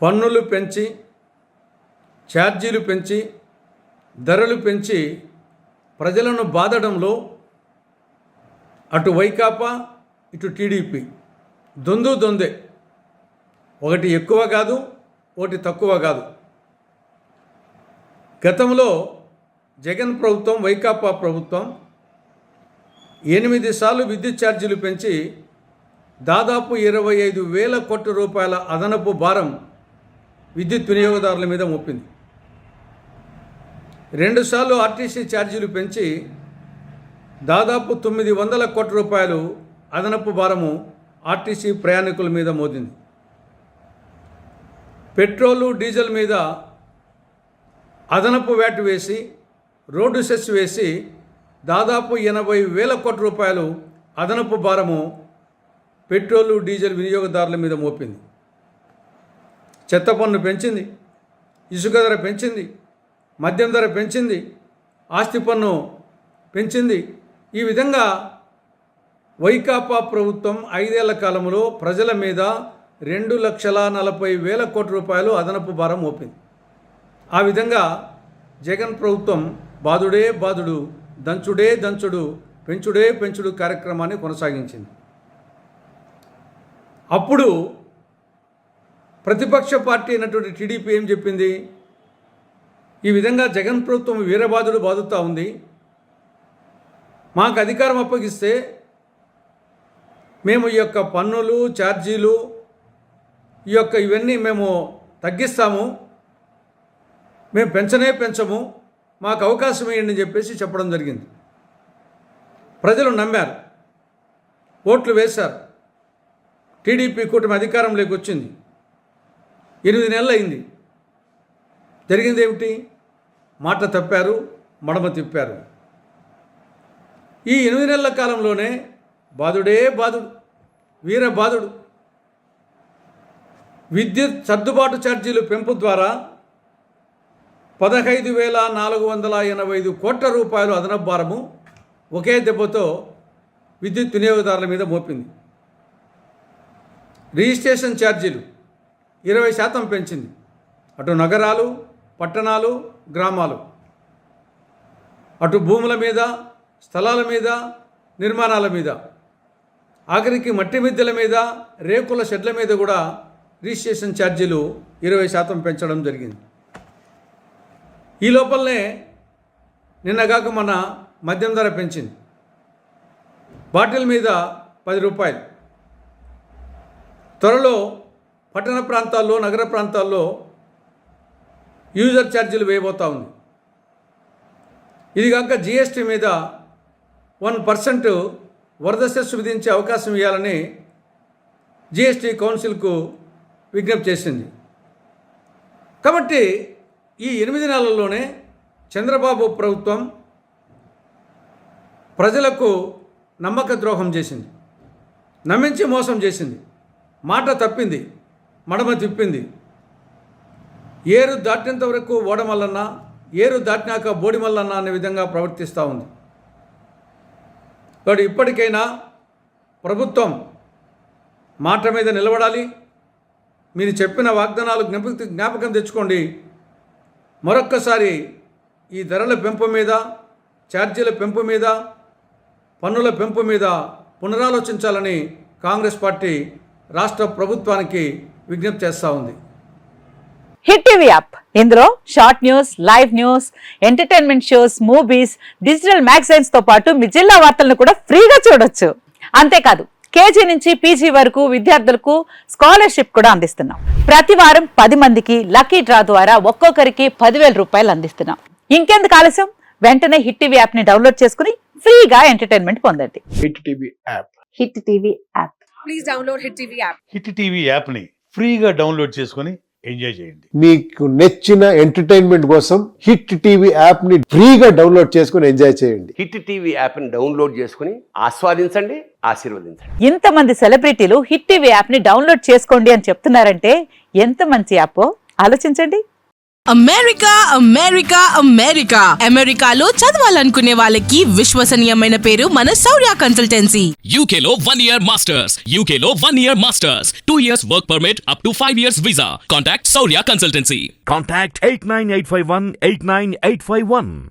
పన్నులు పెంచి, ఛార్జీలు పెంచి, ధరలు పెంచి ప్రజలను బాధడంలో అటు వైకాపా ఇటు టీడీపీ దొందే. ఒకటి ఎక్కువ కాదు, ఒకటి తక్కువ కాదు. గతంలో జగన్ ప్రభుత్వం, వైకాపా ప్రభుత్వం 8 సార్లు విద్యుత్ ఛార్జీలు పెంచి దాదాపు 25,000 కోట్ల రూపాయల అదనపు భారం విద్యుత్ వినియోగదారుల మీద మోపింది. 2 సార్లు ఆర్టీసీ ఛార్జీలు పెంచి దాదాపు 900 కోట్ల రూపాయలు అదనపు భారము ఆర్టీసీ ప్రయాణికుల మీద మోదింది. పెట్రోలు, డీజిల్ మీద అదనపు వ్యాట్ వేసి, రోడ్డు సెస్ వేసి దాదాపు 80,000 కోట్ల రూపాయలు అదనపు భారము పెట్రోలు, డీజిల్ వినియోగదారుల మీద మోపింది. చెత్త పన్ను పెంచింది, ఇసుక ధర పెంచింది, మద్యం ధర పెంచింది, ఆస్తి పన్ను పెంచింది. ఈ విధంగా వైకాపా ప్రభుత్వం 5 ఏళ్ల కాలంలో ప్రజల మీద 2,40,000 కోట్ల రూపాయలు అదనపు భారం మోపింది. ఆ విధంగా జగన్ ప్రభుత్వం బాదుడే బాదుడు, దంచుడే దంచుడు, పెంచుడే పెంచుడు కార్యక్రమాన్ని కొనసాగించింది. అప్పుడు ప్రతిపక్ష పార్టీ అయినటువంటి టీడీపీ ఏం చెప్పింది? ఈ విధంగా జగన్ ప్రభుత్వం వీరబాదుడు బాదుతూ ఉంది, మాకు అధికారం అప్పగిస్తే మేము ఈ యొక్క పన్నులు, ఛార్జీలు, ఇవన్నీ మేము తగ్గిస్తాము, మేము పెంచము, మాకు అవకాశం ఇవ్వండి అని చెప్పేసి చెప్పడం జరిగింది. ప్రజలు నమ్మారు, ఓట్లు వేశారు. టీడీపీ కూటమి అధికారంలోకి వచ్చింది. 8 నెలలు అయింది. జరిగింది ఏమిటి? మాట తప్పారు, మడమ తిప్పారు. ఈ 8 నెలల కాలంలోనే బాదుడే బాదుడు, వీరబాదుడు. విద్యుత్ సర్దుబాటు ఛార్జీలు పెంపు ద్వారా 15,485 కోట్ల రూపాయలు అదనపు భారము ఒకే దెబ్బతో విద్యుత్ వినియోగదారుల మీద మోపింది. రిజిస్ట్రేషన్ ఛార్జీలు 20% పెంచింది. అటు నగరాలు, పట్టణాలు, గ్రామాలు, అటు భూముల మీద, స్థలాల మీద, నిర్మాణాల మీద, ఆఖరికి మట్టి మిద్దెల మీద, రేకుల షెడ్ల మీద కూడా రిజిస్ట్రేషన్ ఛార్జీలు 20% పెంచడం జరిగింది. ఈ లోపలనే నిన్నగాక మన మద్యం ధర పెంచింది. బాటిల్ మీద 10 రూపాయలు. త్వరలో పట్టణ ప్రాంతాల్లో, నగర ప్రాంతాల్లో యూజర్ ఛార్జీలు వేయబోతూ ఉంది. ఇది కాక జిఎస్టీ మీద 1% వరద సెస్ విధించే అవకాశం ఇవ్వాలని జిఎస్టీ కౌన్సిల్కు విజ్ఞప్తి చేసింది. కాబట్టి ఈ 8 నెలల్లోనే చంద్రబాబు ప్రభుత్వం ప్రజలకు నమ్మక ద్రోహం చేసింది, నమ్మించి మోసం చేసింది, మాట తప్పింది, మడమ తిప్పింది. ఏరు దాటినంత వరకు ఓడమల్లన్నా, ఏరు దాటినాక బోడిమల్లన్నా అనే విధంగా ప్రవర్తిస్తూ ఉంది. కాబట్టి ఇప్పటికైనా ప్రభుత్వం మాట మీద నిలబడాలి. మీరు చెప్పిన వాగ్దానాలు జ్ఞాపకం తెచ్చుకోండి. మరొక్కసారి ఈ ధరల పెంపు మీద, ఛార్జీల పెంపు మీద, పన్నుల పెంపు మీద పునరాలోచించాలని కాంగ్రెస్ పార్టీ రాష్ట్ర ప్రభుత్వానికి విజ్ఞప్తి చేస్తూ ఉంది. హిట్ టీవీ యాప్, ఇందులో short news, live news, entertainment shows, movies, digital magazines తో పాటు మీ జిల్లా వార్తలను కూడా ఫ్రీగా చూడొచ్చు. అంతేకాదు కేజీ నుంచి పీజీ వరకు విద్యార్థులకు స్కాలర్షిప్ కూడా అందిస్తున్నాం. ప్రతి వారం 10 మందికి లక్కీ డ్రా ద్వారా ఒక్కొక్కరికి 10,000 రూపాయలు అందిస్తున్నాం. ఇంకెందుకు ఆలస్యం? వెంటనే హిట్ టీవీ యాప్ ని డౌన్లోడ్ చేసుకుని ఫ్రీగా ఎంటర్టైన్మెంట్ పొందండి. Hit TV app. Hit TV app. Please download hit TV app. Hit TV app ని ఫ్రీగా డౌన్లోడ్ చేసుకుని ఎంజాయ్ చేయండి. మీకు నచ్చిన ఎంటర్టైన్మెంట్ కోసం హిట్ టీవీ యాప్ ని ఫ్రీగా డౌన్లోడ్ చేసుకుని ఎంజాయ్ చేయండి. హిట్ టీవీ యాప్ ని డౌన్లోడ్ చేసుకుని ఆస్వాదించండి, ఆశీర్వదించండి. ఇంతమంది సెలబ్రిటీలు హిట్ టీవీ యాప్ ని డౌన్లోడ్ చేసుకోండి అని చెప్తున్నారంటే ఎంత మంచి యాప్ ఆలోచించండి. అమెరికా అమెరికా అమెరికా అమెరికాలో చదవాలనుకునే వాళ్ళకి విశ్వసనీయమైన పేరు మన శౌర్య consultancy. UK Law 1 Year Masters. UK Law 1 Year Masters. 2 years work permit up to 5 years visa. Contact Saurya Consultancy. Contact 89851 89851.